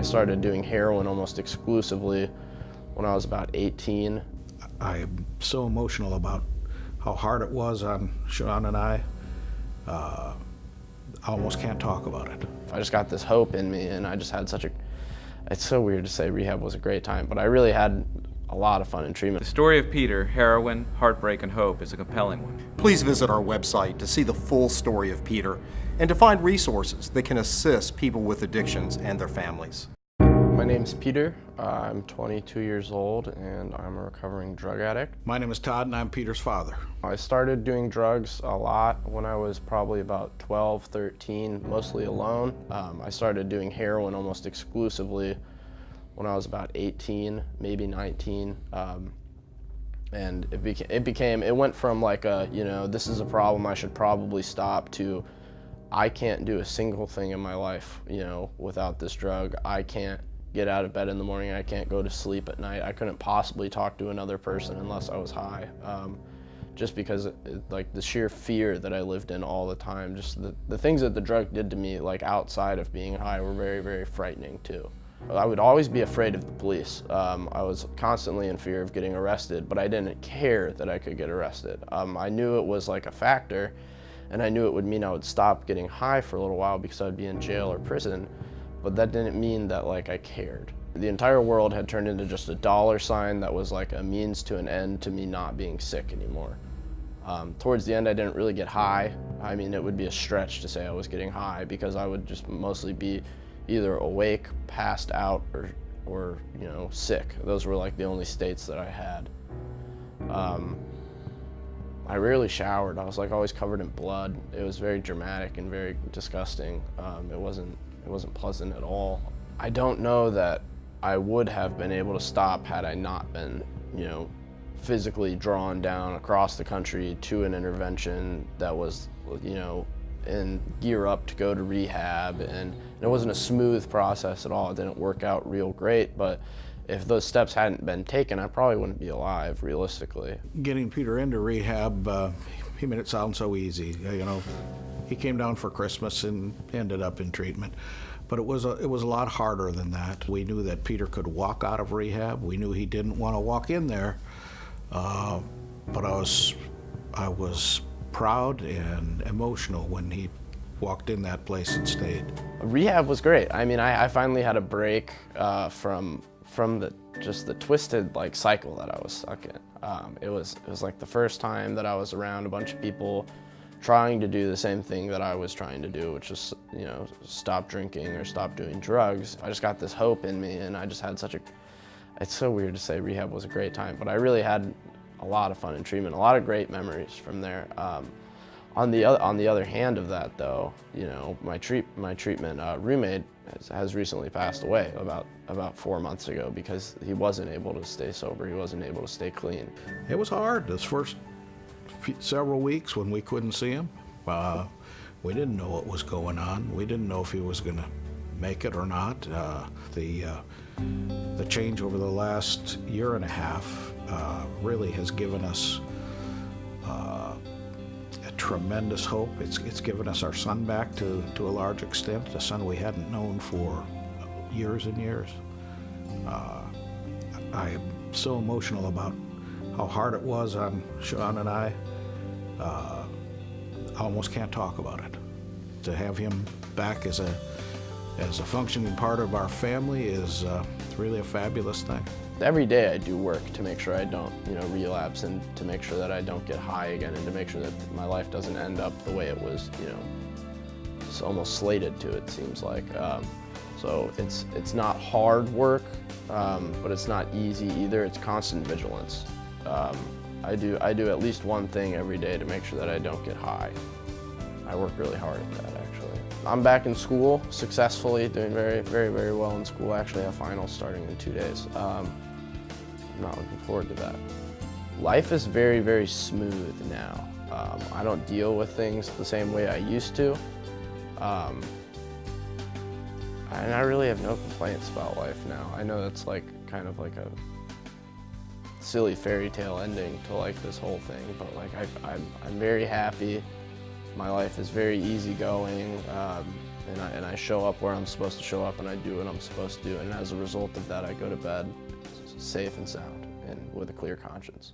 started doing heroin almost exclusively when I was about 18. I'm so emotional about how hard it was on Sean and I. I almost can't talk about it. I just got this hope in me, and I just had such a, it's so weird to say rehab was a great time, but I really had a lot of fun in treatment. The story of Peter, heroin, heartbreak, and hope is a compelling one. Please visit our website to see the full story of Peter and to find resources that can assist people with addictions and their families. My name's Peter. I'm 22 years old, and I'm a recovering drug addict. My name is Todd, and I'm Peter's father. I started doing drugs a lot when I was probably about 12, 13, mostly alone. I started doing heroin almost exclusively when I was about 18, maybe 19. And it went from like a, this is a problem, I should probably stop, to I can't do a single thing in my life, without this drug. I can't get out of bed in the morning, I can't go to sleep at night. I couldn't possibly talk to another person unless I was high. Just because like the sheer fear that I lived in all the time, just the things that the drug did to me, like outside of being high, were very, very frightening too. I would always be afraid of the police. I was constantly in fear of getting arrested, but I didn't care that I could get arrested. I knew it was like a factor, and I knew it would mean I would stop getting high for a little while because I'd be in jail or prison, but that didn't mean that like I cared. The entire world had turned into just a dollar sign that was like a means to an end to me not being sick anymore. Towards the end, I didn't really get high. I mean, it would be a stretch to say I was getting high because I would just mostly be either awake, passed out, or sick. Those were like the only states that I had. I rarely showered. I was like always covered in blood. It was very dramatic and very disgusting. It wasn't pleasant at all. I don't know that I would have been able to stop had I not been, physically drawn down across the country to an intervention that was, and gear up to go to rehab, and it wasn't a smooth process at all. It didn't work out real great, but if those steps hadn't been taken, I probably wouldn't be alive, realistically. Getting Peter into rehab, he made it sound so easy. He came down for Christmas and ended up in treatment. But it was a lot harder than that. We knew that Peter could walk out of rehab. We knew he didn't want to walk in there. But I was proud and emotional when he walked in that place and stayed. Rehab was great. I mean, I finally had a break from the twisted like cycle that I was stuck in. It was like the first time that I was around a bunch of people trying to do the same thing that I was trying to do, which is, stop drinking or stop doing drugs. I just got this hope in me, and I just had such a, it's so weird to say rehab was a great time, but I really had a lot of fun in treatment, a lot of great memories from there. On the other hand of that, though, my treatment roommate has recently passed away about 4 months ago because he wasn't able to stay sober. He wasn't able to stay clean. It was hard those first several weeks when we couldn't see him. We didn't know what was going on. We didn't know if he was going to make it or not. The change over the last year and a half really has given us a tremendous hope. It's given us our son back to a large extent, a son we hadn't known for years and years. I am so emotional about how hard it was on Sean and I. I almost can't talk about it. To have him back as a functioning part of our family is really a fabulous thing. Every day I do work to make sure I don't, relapse, and to make sure that I don't get high again, and to make sure that my life doesn't end up the way it was, it's almost slated to, it seems like. So it's not hard work, but it's not easy either. It's constant vigilance. I do at least one thing every day to make sure that I don't get high. I work really hard at that, actually. I'm back in school successfully, doing very, very, very well in school. I actually have finals starting in 2 days. I'm not looking forward to that. Life is very, very smooth now. I don't deal with things the same way I used to. And I really have no complaints about life now. I know that's like kind of like a silly fairy tale ending to like this whole thing, but like I'm very happy. My life is very easygoing. and I show up where I'm supposed to show up, and I do what I'm supposed to do, and as a result of that, I go to bed safe and sound and with a clear conscience.